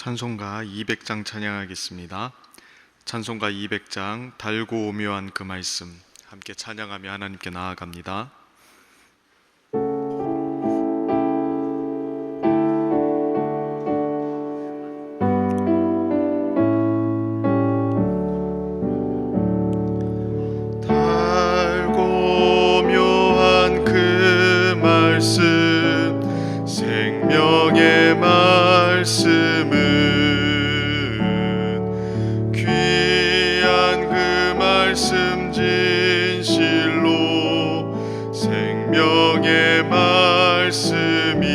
찬송가 200장 찬양하겠습니다. 찬송가 200장 달고 오묘한 그 말씀 함께 찬양하며 하나님께 나아갑니다. 달고 오묘한 그 말씀 생명의 말씀은 귀한 그 말씀 진실로 생명의 말씀이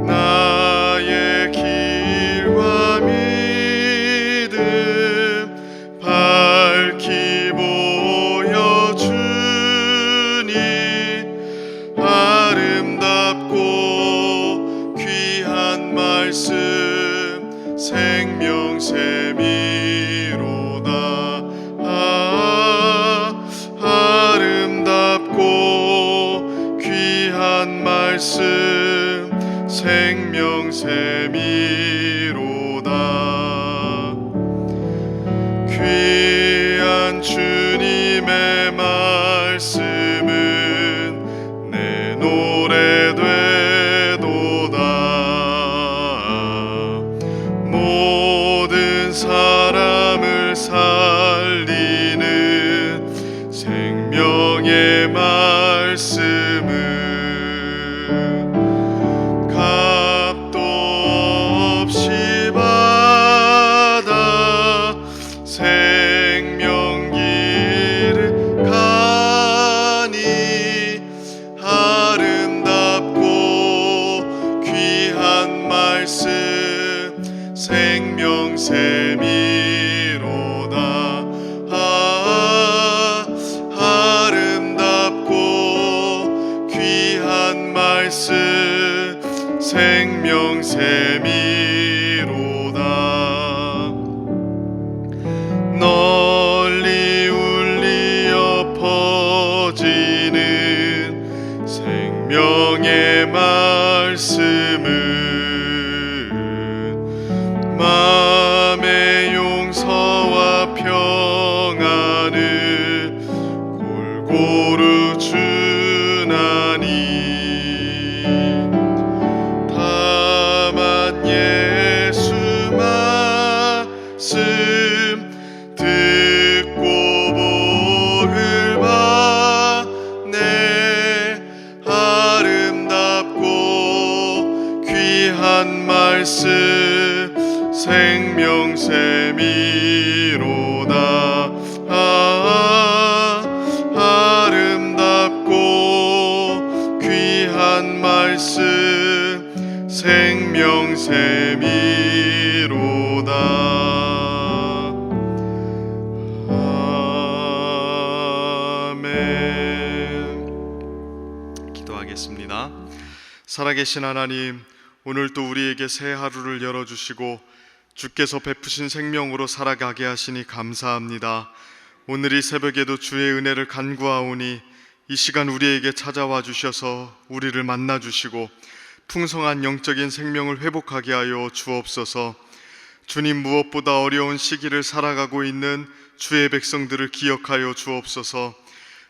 나의 길과 믿음 밝히 보여주니 아름답고 귀한 말씀 생명샘이로다. 아름답고 귀한 말씀 생명샘이로다. 귀한 주님의 말씀은 내 노래 되도다. 모든 사람을 살리는 생명의 말씀은 값도 없이 받아 생명길을 가니 아름답고 귀한 말씀 생명샘이로다. 아름답고 귀한 말씀 생명샘이로다. 널리 울리어 퍼지는 생명의 말씀은 마음의 용서와 평안을 골고루 주나니 다만 예수 말씀 듣고 복을 받네. 아름답고 귀한 말씀 생명샘이로다. 아름답고 귀한 말씀 생명샘이로다. 아멘. 기도하겠습니다. 살아계신 하나님, 오늘 또 우리에게 새 하루를 열어주시고 주께서 베푸신 생명으로 살아가게 하시니 감사합니다. 오늘 이 새벽에도 주의 은혜를 간구하오니 이 시간 우리에게 찾아와 주셔서 우리를 만나 주시고 풍성한 영적인 생명을 회복하게 하여 주옵소서. 주님, 무엇보다 어려운 시기를 살아가고 있는 주의 백성들을 기억하여 주옵소서.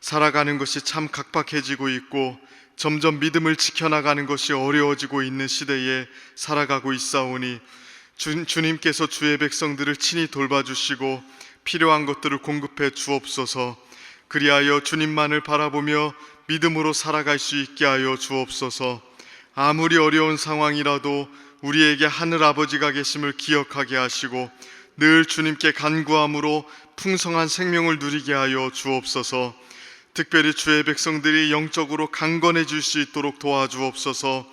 살아가는 것이 참 각박해지고 있고 점점 믿음을 지켜나가는 것이 어려워지고 있는 시대에 살아가고 있사오니 주님께서 주의 백성들을 친히 돌봐주시고 필요한 것들을 공급해 주옵소서. 그리하여 주님만을 바라보며 믿음으로 살아갈 수 있게 하여 주옵소서. 아무리 어려운 상황이라도 우리에게 하늘 아버지가 계심을 기억하게 하시고 늘 주님께 간구함으로 풍성한 생명을 누리게 하여 주옵소서. 특별히 주의 백성들이 영적으로 강건해질 수 있도록 도와주옵소서.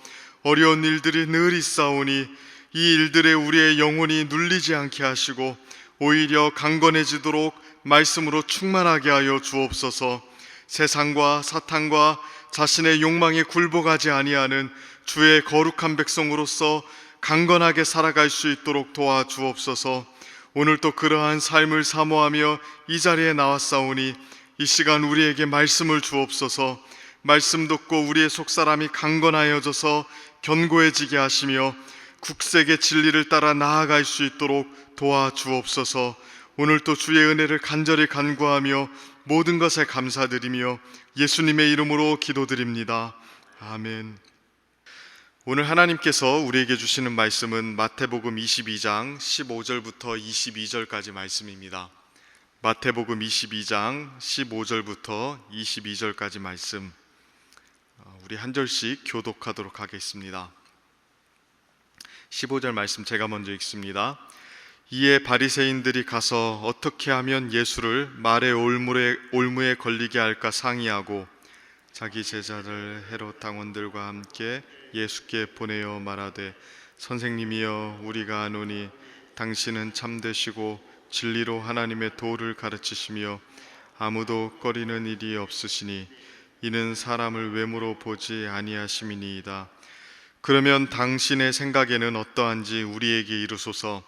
어려운 일들이 늘 있사오니 이 일들에 우리의 영혼이 눌리지 않게 하시고 오히려 강건해지도록 말씀으로 충만하게 하여 주옵소서. 세상과 사탄과 자신의 욕망에 굴복하지 아니하는 주의 거룩한 백성으로서 강건하게 살아갈 수 있도록 도와주옵소서. 오늘 또 그러한 삶을 사모하며 이 자리에 나왔사오니 이 시간 우리에게 말씀을 주옵소서. 말씀 듣고 우리의 속사람이 강건하여져서 견고해지게 하시며 국색의 진리를 따라 나아갈 수 있도록 도와주옵소서. 오늘도 주의 은혜를 간절히 간구하며 모든 것에 감사드리며 예수님의 이름으로 기도드립니다. 아멘. 오늘 하나님께서 우리에게 주시는 말씀은 마태복음 22장 15절부터 22절까지 말씀입니다. 마태복음 22장 15절부터 22절까지 말씀, 우리 한 절씩 교독하도록 하겠습니다. 15절 말씀 제가 먼저 읽습니다. 이에 바리새인들이 가서 어떻게 하면 예수를 말의 올무에 걸리게 할까 상의하고 자기 제자들 헤롯 당원들과 함께 예수께 보내어 말하되, 선생님이여, 우리가 아노니 당신은 참되시고 진리로 하나님의 도를 가르치시며 아무도 꺼리는 일이 없으시니 이는 사람을 외모로 보지 아니하심이니이다. 그러면 당신의 생각에는 어떠한지 우리에게 이르소서.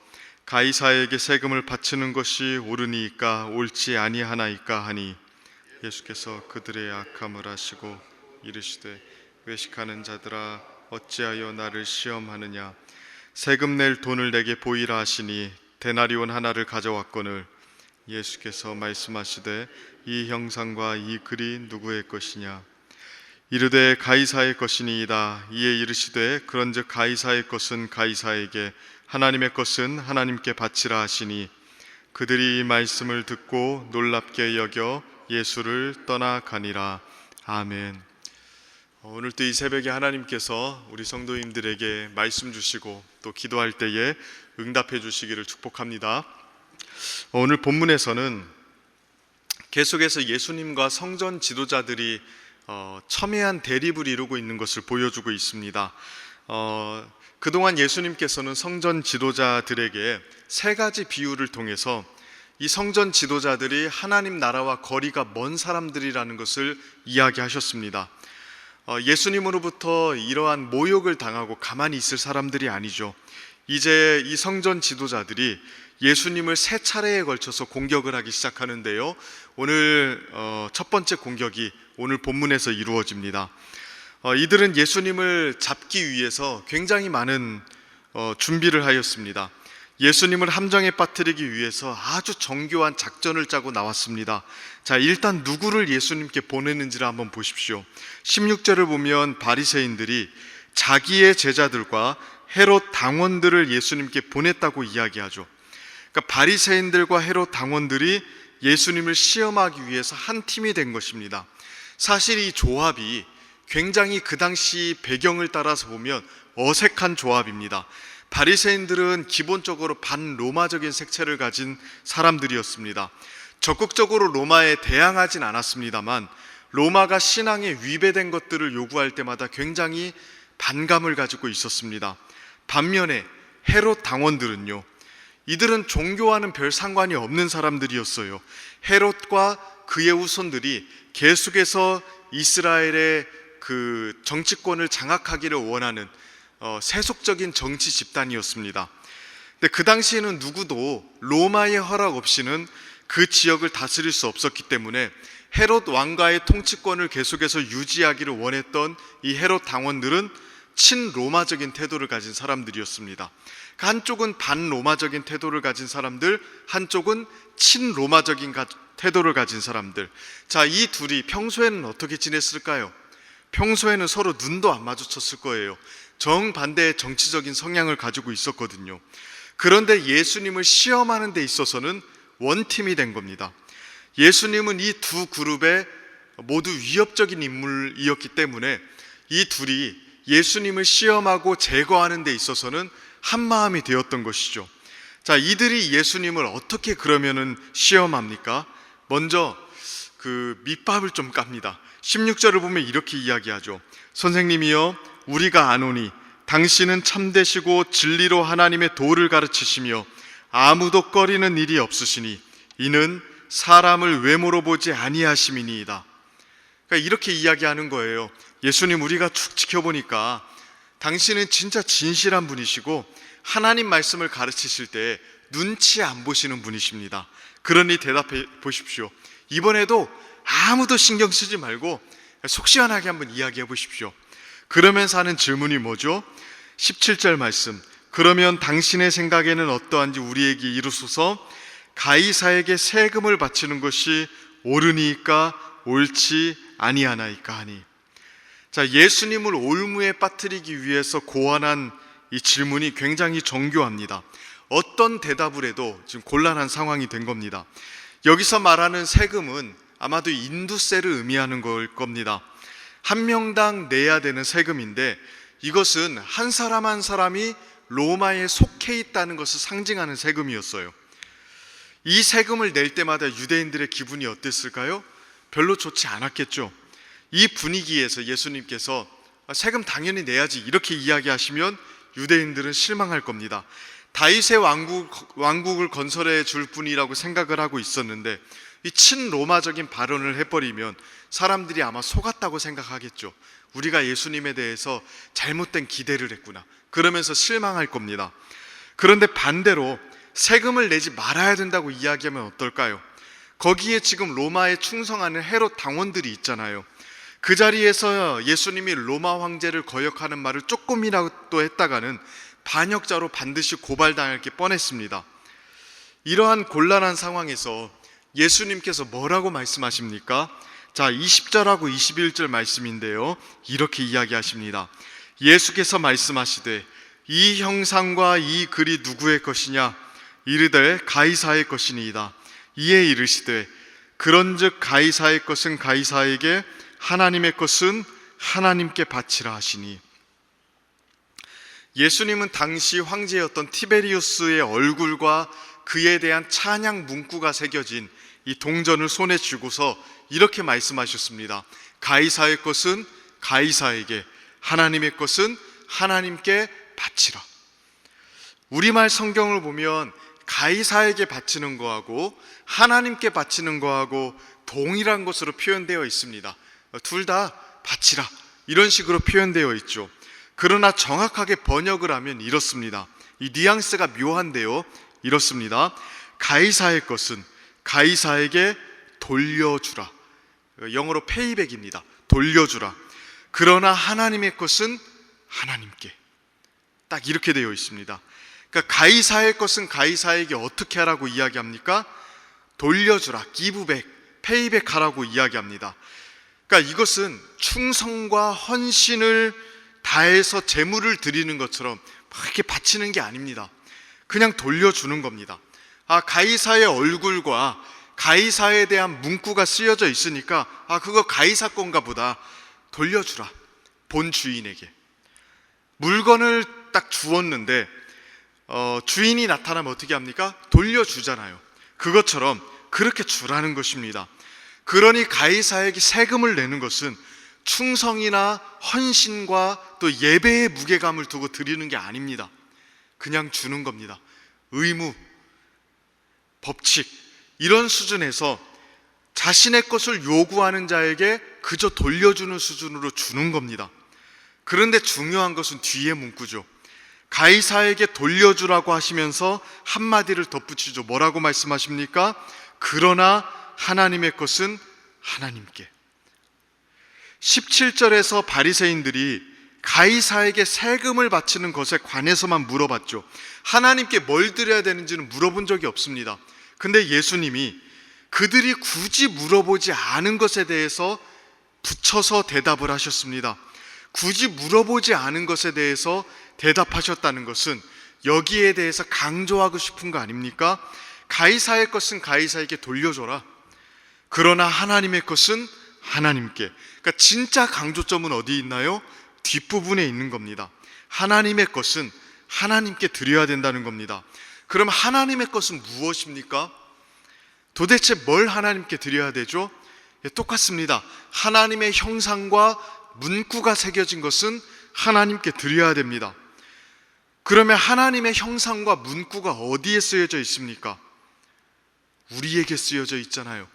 가이사에게 세금을 바치는 것이 옳으니까 옳지 아니하나이까 하니, 예수께서 그들의 악함을 아시고 이르시되, 외식하는 자들아, 어찌하여 나를 시험하느냐. 세금 낼 돈을 내게 보이라 하시니 데나리온 하나를 가져왔거늘, 예수께서 말씀하시되, 이 형상과 이 글이 누구의 것이냐. 이르되 가이사의 것이니이다. 이에 이르시되, 그런즉 가이사의 것은 가이사에게, 하나님의 것은 하나님께 바치라 하시니, 그들이 이 말씀을 듣고 놀랍게 여겨 예수를 떠나가니라. 아멘. 오늘도 이 새벽에 하나님께서 우리 성도님들에게 말씀 주시고 또 기도할 때에 응답해 주시기를 축복합니다. 오늘 본문에서는 계속해서 예수님과 성전 지도자들이 첨예한 대립을 이루고 있는 것을 보여주고 있습니다. 그동안 예수님께서는 성전 지도자들에게 세 가지 비유를 통해서 이 성전 지도자들이 하나님 나라와 거리가 먼 사람들이라는 것을 이야기하셨습니다. 예수님으로부터 이러한 모욕을 당하고 가만히 있을 사람들이 아니죠. 이제 이 성전 지도자들이 예수님을 세 차례에 걸쳐서 공격을 하기 시작하는데요, 오늘 첫 번째 공격이 오늘 본문에서 이루어집니다. 이들은 예수님을 잡기 위해서 굉장히 많은 준비를 하였습니다. 예수님을 함정에 빠뜨리기 위해서 아주 정교한 작전을 짜고 나왔습니다. 자, 일단 누구를 예수님께 보내는지를 한번 보십시오. 16절을 보면 바리새인들이 자기의 제자들과 헤롯 당원들을 예수님께 보냈다고 이야기하죠. 그러니까 바리새인들과 헤롯 당원들이 예수님을 시험하기 위해서 한 팀이 된 것입니다. 사실 이 조합이 굉장히 그 당시 배경을 따라서 보면 어색한 조합입니다. 바리새인들은 기본적으로 반로마적인 색채를 가진 사람들이었습니다. 적극적으로 로마에 대항하진 않았습니다만 로마가 신앙에 위배된 것들을 요구할 때마다 굉장히 반감을 가지고 있었습니다. 반면에 헤롯 당원들은요, 이들은 종교와는 별 상관이 없는 사람들이었어요. 헤롯과 그의 후손들이 계속해서 이스라엘의 그 정치권을 장악하기를 원하는 세속적인 정치 집단이었습니다. 근데 그 당시에는 누구도 로마의 허락 없이는 그 지역을 다스릴 수 없었기 때문에 헤롯 왕가의 통치권을 계속해서 유지하기를 원했던 이 헤롯 당원들은 친로마적인 태도를 가진 사람들이었습니다. 한쪽은 반로마적인 태도를 가진 사람들, 한쪽은 친로마적인 태도를 가진 사람들. 자, 이 둘이 평소에는 어떻게 지냈을까요? 평소에는 서로 눈도 안 마주쳤을 거예요. 정반대의 정치적인 성향을 가지고 있었거든요. 그런데 예수님을 시험하는 데 있어서는 원팀이 된 겁니다. 예수님은 이 두 그룹의 모두 위협적인 인물이었기 때문에 이 둘이 예수님을 시험하고 제거하는 데 있어서는 한마음이 되었던 것이죠. 자, 이들이 예수님을 어떻게 그러면은 시험합니까? 먼저 그 밑밥을 좀 깝니다. 16절을 보면 이렇게 이야기하죠. 선생님이여, 우리가 아노니 당신은 참되시고 진리로 하나님의 도를 가르치시며 아무도 꺼리는 일이 없으시니 이는 사람을 외모로 보지 아니하심이니이다. 그러니까 이렇게 이야기하는 거예요. 예수님, 우리가 쭉 지켜보니까 당신은 진짜 진실한 분이시고 하나님 말씀을 가르치실 때 눈치 안 보시는 분이십니다. 그러니 대답해 보십시오. 이번에도 아무도 신경 쓰지 말고 속 시원하게 한번 이야기해 보십시오. 그러면서 하는 질문이 뭐죠? 17절 말씀, 그러면 당신의 생각에는 어떠한지 우리에게 이루소서. 가이사에게 세금을 바치는 것이 옳으니까 옳지 아니하나이까 하니. 자, 예수님을 올무에 빠뜨리기 위해서 고안한 이 질문이 굉장히 정교합니다. 어떤 대답을 해도 지금 곤란한 상황이 된 겁니다. 여기서 말하는 세금은 아마도 인두세를 의미하는 걸 겁니다. 한 명당 내야 되는 세금인데, 이것은 한 사람 한 사람이 로마에 속해 있다는 것을 상징하는 세금이었어요. 이 세금을 낼 때마다 유대인들의 기분이 어땠을까요? 별로 좋지 않았겠죠. 이 분위기에서 예수님께서 세금 당연히 내야지 이렇게 이야기하시면 유대인들은 실망할 겁니다. 다윗의 왕국을 건설해 줄 뿐이라고 생각을 하고 있었는데, 이 친로마적인 발언을 해버리면 사람들이 아마 속았다고 생각하겠죠. 우리가 예수님에 대해서 잘못된 기대를 했구나, 그러면서 실망할 겁니다. 그런데 반대로 세금을 내지 말아야 된다고 이야기하면 어떨까요? 거기에 지금 로마에 충성하는 헤롯 당원들이 있잖아요. 그 자리에서 예수님이 로마 황제를 거역하는 말을 조금이라도 했다가는 반역자로 반드시 고발당할 게 뻔했습니다. 이러한 곤란한 상황에서 예수님께서 뭐라고 말씀하십니까? 자, 20절하고 21절 말씀인데요, 이렇게 이야기하십니다. 예수께서 말씀하시되 이 형상과 이 글이 누구의 것이냐? 이르되 가이사의 것이니이다. 이에 이르시되 그런즉 가이사의 것은 가이사에게, 하나님의 것은 하나님께 바치라 하시니. 예수님은 당시 황제였던 티베리우스의 얼굴과 그에 대한 찬양 문구가 새겨진 이 동전을 손에 쥐고서 이렇게 말씀하셨습니다. 가이사의 것은 가이사에게, 하나님의 것은 하나님께 바치라. 우리말 성경을 보면 가이사에게 바치는 거하고 하나님께 바치는 거하고 동일한 것으로 표현되어 있습니다. 둘 다 바치라, 이런 식으로 표현되어 있죠. 그러나 정확하게 번역을 하면 이렇습니다. 이 뉘앙스가 묘한데요, 이렇습니다. 가이사의 것은 가이사에게 돌려주라. 영어로 페이백입니다. 돌려주라. 그러나 하나님의 것은 하나님께. 딱 이렇게 되어 있습니다. 그러니까 가이사의 것은 가이사에게 어떻게 하라고 이야기합니까? 돌려주라, 기브백, 페이백 하라고 이야기합니다. 그러니까 이것은 충성과 헌신을 다해서 제물을 드리는 것처럼 막 이렇게 바치는 게 아닙니다. 그냥 돌려주는 겁니다. 가이사의 얼굴과 가이사에 대한 문구가 쓰여져 있으니까 그거 가이사 건가 보다, 돌려주라, 본 주인에게. 물건을 딱 주었는데 주인이 나타나면 어떻게 합니까? 돌려주잖아요. 그것처럼 그렇게 주라는 것입니다. 그러니 가이사에게 세금을 내는 것은 충성이나 헌신과 또 예배의 무게감을 두고 드리는 게 아닙니다. 그냥 주는 겁니다. 의무, 법칙, 이런 수준에서 자신의 것을 요구하는 자에게 그저 돌려주는 수준으로 주는 겁니다. 그런데 중요한 것은 뒤에 문구죠. 가이사에게 돌려주라고 하시면서 한마디를 덧붙이죠. 뭐라고 말씀하십니까? 그러나 하나님의 것은 하나님께. 17절에서 바리새인들이 가이사에게 세금을 바치는 것에 관해서만 물어봤죠. 하나님께 뭘 드려야 되는지는 물어본 적이 없습니다. 근데 예수님이 그들이 굳이 물어보지 않은 것에 대해서 붙여서 대답을 하셨습니다. 굳이 물어보지 않은 것에 대해서 대답하셨다는 것은 여기에 대해서 강조하고 싶은 거 아닙니까? 가이사의 것은 가이사에게 돌려줘라. 그러나 하나님의 것은 하나님께. 그러니까 진짜 강조점은 어디 있나요? 뒷부분에 있는 겁니다. 하나님의 것은 하나님께 드려야 된다는 겁니다. 그럼 하나님의 것은 무엇입니까? 도대체 뭘 하나님께 드려야 되죠? 똑같습니다. 하나님의 형상과 문구가 새겨진 것은 하나님께 드려야 됩니다. 그러면 하나님의 형상과 문구가 어디에 쓰여져 있습니까? 우리에게 쓰여져 있잖아요.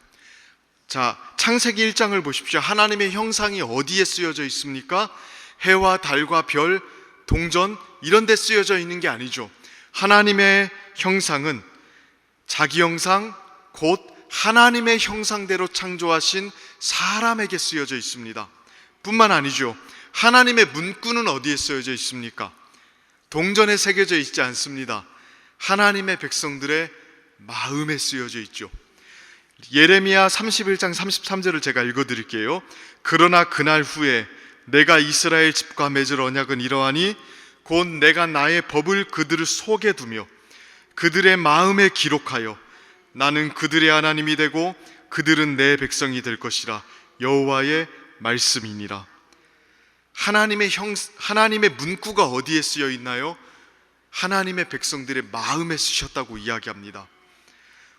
자, 창세기 1장을 보십시오. 하나님의 형상이 어디에 쓰여져 있습니까? 해와 달과 별, 동전, 이런 데 쓰여져 있는 게 아니죠. 하나님의 형상은 자기 형상, 곧 하나님의 형상대로 창조하신 사람에게 쓰여져 있습니다. 뿐만 아니죠. 하나님의 문구는 어디에 쓰여져 있습니까? 동전에 새겨져 있지 않습니다. 하나님의 백성들의 마음에 쓰여져 있죠. 예레미야 31장 33절을 제가 읽어드릴게요. 그러나 그날 후에 내가 이스라엘 집과 맺을 언약은 이러하니 곧 내가 나의 법을 그들 속에 두며 그들의 마음에 기록하여 나는 그들의 하나님이 되고 그들은 내 백성이 될 것이라. 여호와의 말씀이니라. 하나님의 문구가 어디에 쓰여 있나요? 하나님의 백성들의 마음에 쓰셨다고 이야기합니다.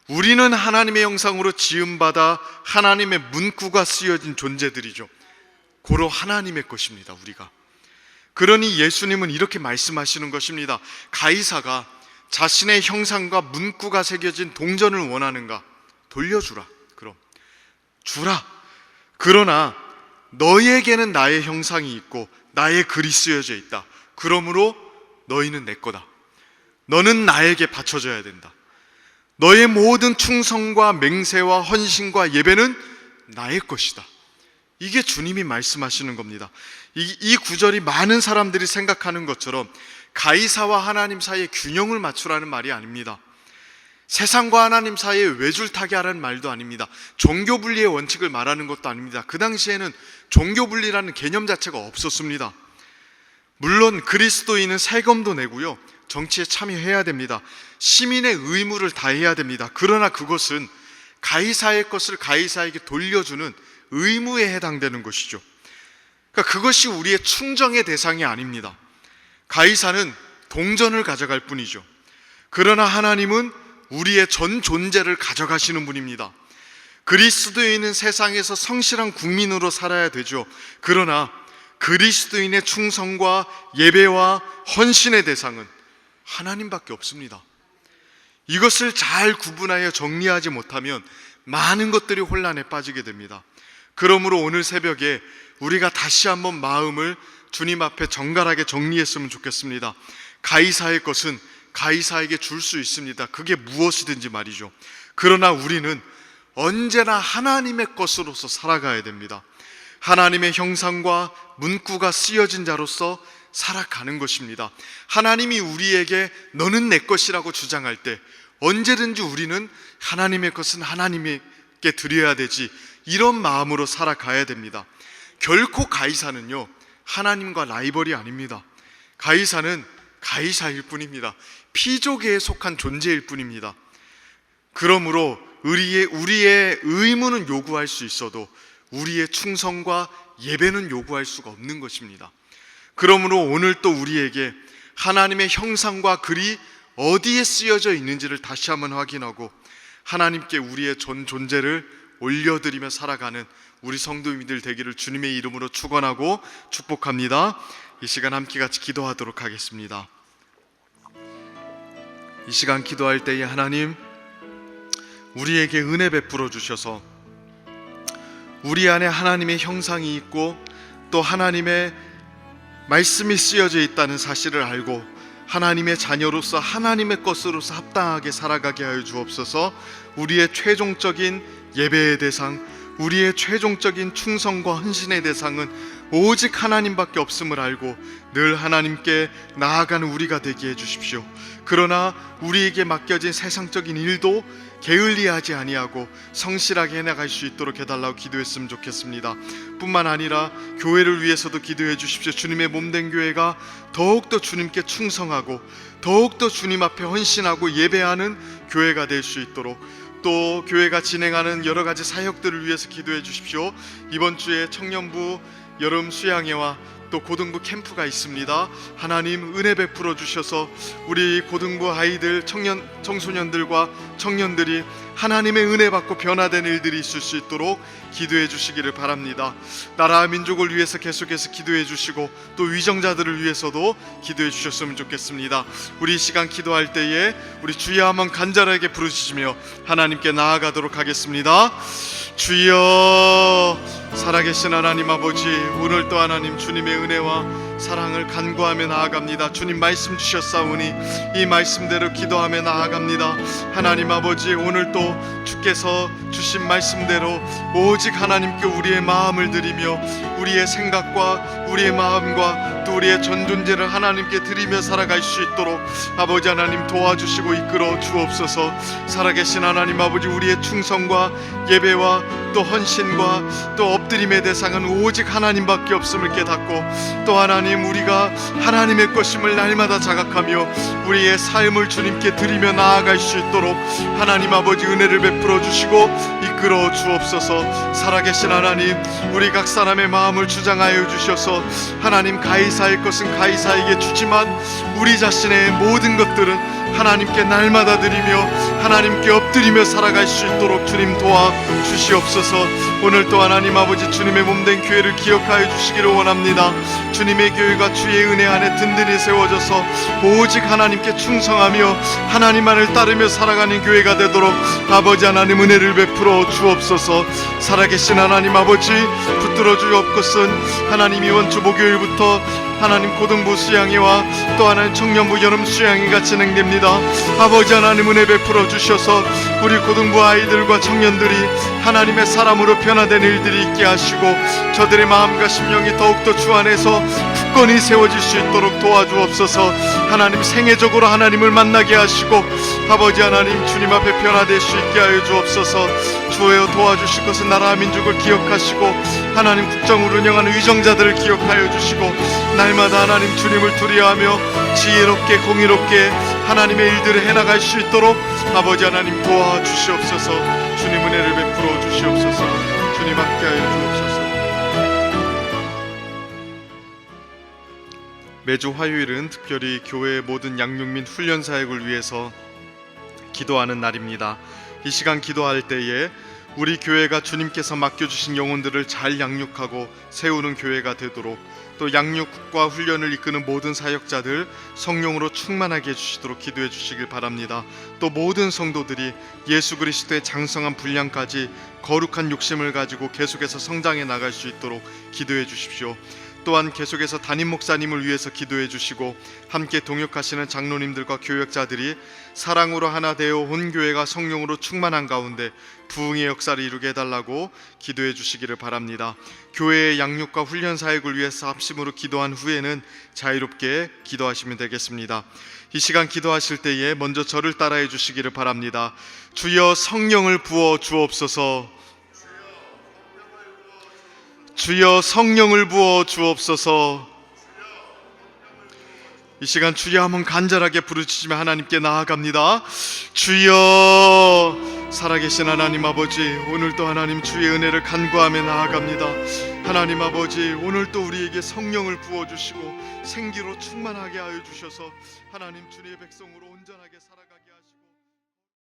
우리는 하나님의 형상으로 지음받아 하나님의 문구가 쓰여진 존재들이죠. 고로 하나님의 것입니다. 우리가. 그러니 예수님은 이렇게 말씀하시는 것입니다. 가이사가 자신의 형상과 문구가 새겨진 동전을 원하는가? 돌려주라. 그럼 주라. 그러나 너희에게는 나의 형상이 있고 나의 글이 쓰여져 있다. 그러므로 너희는 내 거다. 너는 나에게 바쳐줘야 된다. 너의 모든 충성과 맹세와 헌신과 예배는 나의 것이다. 이게 주님이 말씀하시는 겁니다. 이 구절이 많은 사람들이 생각하는 것처럼 가이사와 하나님 사이에 균형을 맞추라는 말이 아닙니다. 세상과 하나님 사이에 외줄타기 하라는 말도 아닙니다. 종교분리의 원칙을 말하는 것도 아닙니다. 그 당시에는 종교분리라는 개념 자체가 없었습니다. 물론 그리스도인은 세금도 내고요, 정치에 참여해야 됩니다. 시민의 의무를 다해야 됩니다. 그러나 그것은 가이사의 것을 가이사에게 돌려주는 의무에 해당되는 것이죠. 그러니까 그것이 우리의 충정의 대상이 아닙니다. 가이사는 동전을 가져갈 뿐이죠. 그러나 하나님은 우리의 전 존재를 가져가시는 분입니다. 그리스도인은 세상에서 성실한 국민으로 살아야 되죠. 그러나 그리스도인의 충성과 예배와 헌신의 대상은 하나님밖에 없습니다. 이것을 잘 구분하여 정리하지 못하면 많은 것들이 혼란에 빠지게 됩니다. 그러므로 오늘 새벽에 우리가 다시 한번 마음을 주님 앞에 정갈하게 정리했으면 좋겠습니다. 가이사의 것은 가이사에게 줄 수 있습니다. 그게 무엇이든지 말이죠. 그러나 우리는 언제나 하나님의 것으로서 살아가야 됩니다. 하나님의 형상과 문구가 쓰여진 자로서 살아가는 것입니다. 하나님이 우리에게 너는 내 것이라고 주장할 때 언제든지 우리는 하나님의 것은 하나님께 드려야 되지, 이런 마음으로 살아가야 됩니다. 결코 가이사는요, 하나님과 라이벌이 아닙니다. 가이사는 가이사일 뿐입니다. 피조계에 속한 존재일 뿐입니다. 그러므로 우리의 의무는 요구할 수 있어도 우리의 충성과 예배는 요구할 수가 없는 것입니다. 그러므로 오늘 또 우리에게 하나님의 형상과 글이 어디에 쓰여져 있는지를 다시 한번 확인하고 하나님께 우리의 전 존재를 올려드리며 살아가는 우리 성도님들 되기를 주님의 이름으로 축원하고 축복합니다. 이 시간 함께 같이 기도하도록 하겠습니다. 이 시간 기도할 때에 하나님, 우리에게 은혜 베풀어 주셔서 우리 안에 하나님의 형상이 있고 또 하나님의 말씀이 쓰여져 있다는 사실을 알고 하나님의 자녀로서 하나님의 것으로서 합당하게 살아가게 하여 주옵소서. 우리의 최종적인 예배의 대상, 우리의 최종적인 충성과 헌신의 대상은 오직 하나님밖에 없음을 알고 늘 하나님께 나아가는 우리가 되게 해주십시오. 그러나 우리에게 맡겨진 세상적인 일도 게을리하지 아니하고 성실하게 해나갈 수 있도록 해달라고 기도했으면 좋겠습니다. 뿐만 아니라 교회를 위해서도 기도해 주십시오. 주님의 몸된 교회가 더욱더 주님께 충성하고 더욱더 주님 앞에 헌신하고 예배하는 교회가 될 수 있도록, 또 교회가 진행하는 여러 가지 사역들을 위해서 기도해 주십시오. 이번 주에 청년부 여름 수양회와 또 고등부 캠프가 있습니다. 하나님 은혜 베풀어 주셔서 우리 고등부 아이들, 청소년들과 청년들이 하나님의 은혜 받고 변화된 일들이 있을 수 있도록 기도해 주시기를 바랍니다. 나라와 민족을 위해서 계속해서 기도해 주시고 또 위정자들을 위해서도 기도해 주셨으면 좋겠습니다. 우리 이 시간 기도할 때에 우리 주여 한번 간절하게 부르시며 하나님께 나아가도록 하겠습니다. 주여, 살아계신 하나님 아버지, 오늘 또 하나님 주님의 은혜와 사랑을 간구하며 나아갑니다. 주님 말씀 주셨사오니 이 말씀대로 기도하며 나아갑니다. 하나님 아버지, 오늘도 주께서 주신 말씀대로 오직 하나님께 우리의 마음을 드리며 우리의 생각과 우리의 마음과 또 우리의 전 존재를 하나님께 드리며 살아갈 수 있도록 아버지 하나님 도와주시고 이끌어 주옵소서. 살아계신 하나님 아버지, 우리의 충성과 예배와 또 헌신과 또 엎드림의 대상은 오직 하나님밖에 없음을 깨닫고, 또 하나님 우리가 하나님의 것임을 날마다 자각하며 우리의 삶을 주님께 드리며 나아갈 수 있도록 하나님 아버지 은혜를 베풀어 주시고 이끌어 주옵소서. 살아계신 하나님, 우리 각 사람의 마음을 주장하여 주셔서 하나님 가이사의 것은 가이사에게 주지만 우리 자신의 모든 것들은 하나님께 날마다 드리며 하나님께 엎드리며 살아갈 수 있도록 주님 도와 주시옵소서. 오늘도 하나님 아버지, 주님의 몸된 교회를 기억하여 주시기를 원합니다. 주님의 교회가 주의 은혜 안에 든든히 세워져서 오직 하나님께 충성하며 하나님만을 따르며 살아가는 교회가 되도록 아버지 하나님 은혜를 베풀어 주옵소서. 살아계신 하나님 아버지, 붙들어 주옵것은 하나님이 원주 목요일부터 하나님 고등부 수양회와 또 하나님 청년부 여름 수양회가 진행됩니다. 아버지 하나님 은혜 베풀어 주셔서 우리 고등부 아이들과 청년들이 하나님의 사람으로 변화되는 일들이 있게 하시고 저들의 마음과 심령이 더욱더 주 안에서 굳건히 세워질 수 있도록 도와주옵소서. 하나님 생애적으로 하나님을 만나게 하시고 아버지 하나님 주님 앞에 변화될 수 있게 하여 주옵소서. 주여 도와주실 것은 나라와 민족을 기억하시고 하나님 국정을 운영하는 의정자들을 기억하여 주시고 날마다 하나님 주님을 두려워하며 지혜롭게 공의롭게 하나님의 일들을 해나갈 수 있도록 아버지 하나님 도와주시옵소서. 주님 은혜를 베풀어 주시옵소서. 주님 함께하여 주옵소서. 매주 화요일은 특별히 교회의 모든 양육 및 훈련 사역을 위해서 기도하는 날입니다. 이 시간 기도할 때에 우리 교회가 주님께서 맡겨주신 영혼들을 잘 양육하고 세우는 교회가 되도록, 또 양육과 훈련을 이끄는 모든 사역자들 성령으로 충만하게 해주시도록 기도해 주시길 바랍니다. 또 모든 성도들이 예수 그리스도의 장성한 분량까지 거룩한 욕심을 가지고 계속해서 성장해 나갈 수 있도록 기도해 주십시오. 또한 계속해서 담임 목사님을 위해서 기도해 주시고 함께 동역하시는 장로님들과 교역자들이 사랑으로 하나 되어 온 교회가 성령으로 충만한 가운데 부흥의 역사를 이루게 해달라고 기도해 주시기를 바랍니다. 교회의 양육과 훈련 사역을 위해서 합심으로 기도한 후에는 자유롭게 기도하시면 되겠습니다. 이 시간 기도하실 때에 먼저 저를 따라해 주시기를 바랍니다. 주여 성령을 부어 주옵소서. 주여 성령을 부어 주옵소서. 이 시간 주여 한번 간절하게 부르짖으며 하나님께 나아갑니다. 주여, 살아계신 하나님 아버지, 오늘도 하나님 주의 은혜를 간구하며 나아갑니다. 하나님 아버지, 오늘도 우리에게 성령을 부어주시고 생기로 충만하게 하여 주셔서 하나님 주의 백성으로 온전하게 살아가게 하시고